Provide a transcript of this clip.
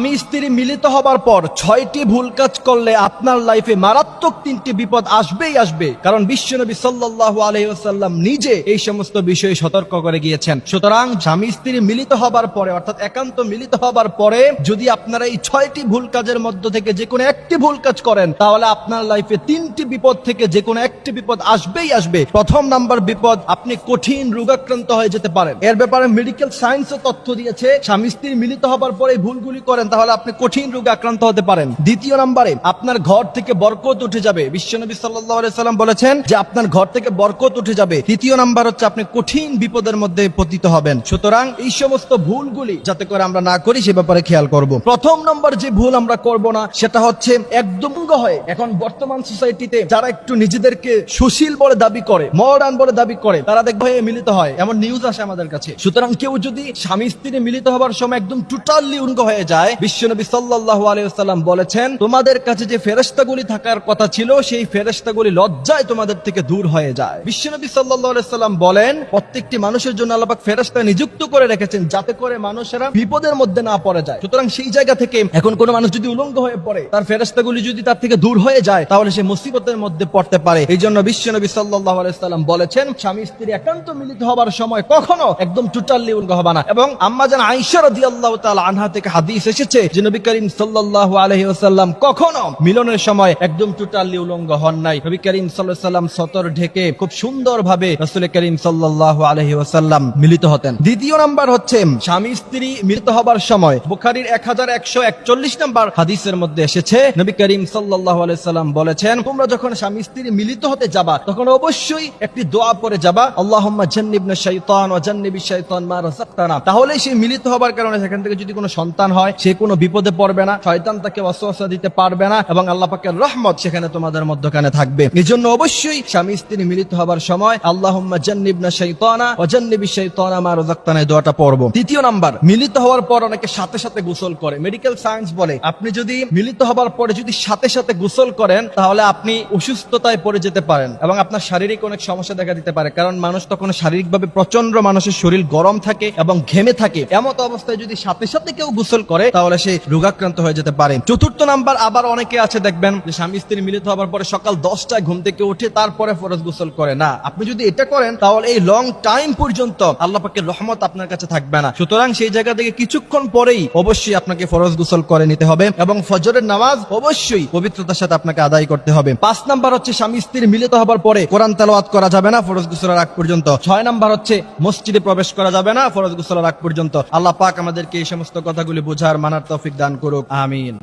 স্বামী স্ত্রী মিলিত হবার পর 6টি ভুল কাজ করলে আপনার লাইফে মারাত্মক 3টি বিপদ আসবেই আসবে, কারণ বিশ্বনবী সাল্লাল্লাহু আলাইহি ওয়াসাল্লাম নিজে এই সমস্ত বিষয়ে সতর্ক করে গিয়েছেন। সুতরাং স্বামী স্ত্রী মিলিত হবার পরে অর্থাৎ একান্ত মিলিত হবার পরে যদি আপনারা এই 6টি ভুল কাজের মধ্য থেকে যে কোনো একটি ভুল কাজ করেন, তাহলে আপনার লাইফে 3টি বিপদ থেকে যে কোনো একটি বিপদ আসবেই আসবে। প্রথম নাম্বার বিপদ, আপনি কঠিন রোগাক্রান্ত হয়ে যেতে পারেন। এর ব্যাপারে মেডিকেল সায়েন্সও তথ্য দিয়েছে, স্বামী স্ত্রী মিলিত হবার পরে এই ভুলগুলি করেন তাহলে আপনি কঠিন রোগে আক্রান্ত হতে পারেন। দ্বিতীয় নম্বরে, আপনার ঘর থেকে বরকত উঠে যাবে। বিশ্বনবী সাল্লাল্লাহু আলাইহি সাল্লাম বলেছেন যে আপনার ঘর থেকে বরকত উঠে যাবে। তৃতীয় নাম্বার হচ্ছে আপনি কঠিন বিপদের মধ্যে পতিত হবেন। সুতরাং এই সমস্ত ভুলগুলি যাতে করে আমরা না করি সে ব্যাপারে খেয়াল করব। প্রথম নম্বর যে ভুল আমরা করব না সেটা হচ্ছে একদম হয়ে, এখন বর্তমান সোসাইটিতে যারা একটু নিজেদেরকে সুশীল বলে দাবি করে, মডার্ন বলে দাবি করে, তারা দেখবে মিলিত হয়, এমন নিউজ আসে আমাদের কাছে। সুতরাং কেউ যদি স্বামী স্ত্রী মিলিত হবার সময় একদম টোটালি উলঙ্গ হয়ে যায়, বিশ্বনবী সাল্লাল্লাহু আলাইহি ওয়াসাল্লাম বলেছেন তোমাদের কাছে যে ফেরেশতাগুলি থাকার কথা ছিল সেই ফেরেশতাগুলি লজ্জায় তোমাদের থেকে দূর হয়ে যায়। বিশ্বনবী সাল্লাল্লাহু আলাইহি ওয়াসাল্লাম বলেন প্রত্যেকটি মানুষের জন্য আল্লাহ পাক ফেরেশতা নিযুক্ত করে রেখেছেন যাতে করে মানুষেরা বিপদের মধ্যে না পড়ে যায়। সুতরাং সেই জায়গা থেকে এখন কোন মানুষ যদি উলঙ্গ হয়ে পড়ে, তার ফেরেশতাগুলি যদি তার থেকে দূর হয়ে যায়, তাহলে সে মুসিবতের মধ্যে পড়তে পারে। এই জন্য বিশ্বনবী সাল্লাল্লাহু আলাইহি ওয়াসাল্লাম বলেছেন স্বামী স্ত্রী একান্ত মিলিত হবার সময় কখনো একদম টোটালি উলঙ্গ হবে না। এবং আম্মা জান আয়েশা রাদিয়াল্লাহু তাআলা আনহা থেকে হাদিস এসেছে যে নবী করিম সাল্লাল্লাহু আলাইহি ওয়াসাল্লাম কখনো মিলনের সময় একদম টোটালি উলঙ্গ হন নাই। নবী করিম সাল্লাল্লাহু আলাইহি ওয়াসাল্লাম সতর ঢেকে খুব সুন্দরভাবে রাসূল করিম সাল্লাল্লাহু আলাইহি ওয়াসাল্লাম মিলিত হতেন। দ্বিতীয় নাম্বার হচ্ছে স্বামী স্ত্রী মিলিত হবার সময় বুখারীর 1141 নাম্বার হাদিসের মধ্যে এসেছে নবী করিম সাল্লাল্লাহু আলাইহি ওয়াসাল্লাম বলেছেন তোমরা যখন স্বামী স্ত্রী মিলিত হতে যাবা তখন অবশ্যই একটি দোয়া পড়ে যাবা, আল্লাহুম্মা জান্নিবনা শাইতান ওয়া জান্নিবিশ শাইতান মা রাযাকতানা। তাহলে সেই মিলিত হবার কারণে সেখান থেকে যদি কোনো সন্তান হয় সে কোনো বিপদে পড়বে না, শয়তান তাকে ওয়াসওয়াসা দিতে পারবে না এবং আল্লাহ পাকের রহমত সেখানে তোমাদের মধ্যখানে থাকবে। এজন্য অবশ্যই স্বামী স্ত্রী মিলিত হবার সময় আল্লাহুম্মা জান্নিবনা শাইতানা ওয়া জান্নিবিশ শাইতানা মা রাযাকতানা এই দোয়াটা পড়ব। তৃতীয় নাম্বার, মিলিত হওয়ার পর অনেকে সাথে সাথে গোসল করে। মেডিকেল সায়েন্স বলে আপনি যদি মিলিত হবার পরে যদি সাথে সাথে গোসল করেন তাহলে আপনি অসুস্থতায় পড়ে যেতে পারেন এবং আপনার শারীরিক অনেক সমস্যা দেখা দিতে পারে, কারণ মানুষ তখন শারীরিকভাবে প্রচন্ড মানুষের শরীর গরম থাকে এবং ঘেমে থাকে। এমত অবস্থায় যদি সাথে সাথে কেউ গোসল করে তাহলে সে রোগাক্রান্ত হয়ে যেতে পারে। চতুর্থ নাম্বার, আবার অনেকে আছে দেখবেন যে স্বামী স্ত্রী মিলিত হবার পরে সকাল 10টায় ঘুম থেকে উঠে তারপরে ফরজ গোসল করে না। আপনি যদি এটা করেন তাহলে এই লং টাইম পর্যন্ত আল্লাহ পাকের রহমত আপনার কাছে থাকবে না। সুতরাং সেই জায়গা থেকে কিছুক্ষণ পরেই অবশ্যই আপনাকে ফরজ গোসল করে নিতে হবে এবং ফজরের নামাজ অবশ্যই পবিত্রতার সাথে আপনাকে আদায় করতে হবে। 5 নাম্বার হচ্ছে স্বামী স্ত্রী মিলিত হবার পরে কোরআন তেলাওয়াত করা যাবে না ফরজ গোসলের আগ পর্যন্ত। 6 নাম্বার হচ্ছে মসজিদে প্রবেশ করা যাবে না ফরজ গোসলের আগ পর্যন্ত। আল্লাহ পাক আমাদেরকে এই সমস্ত কথাগুলি বোঝার মানার তৌফিক দান করুক, আমিন।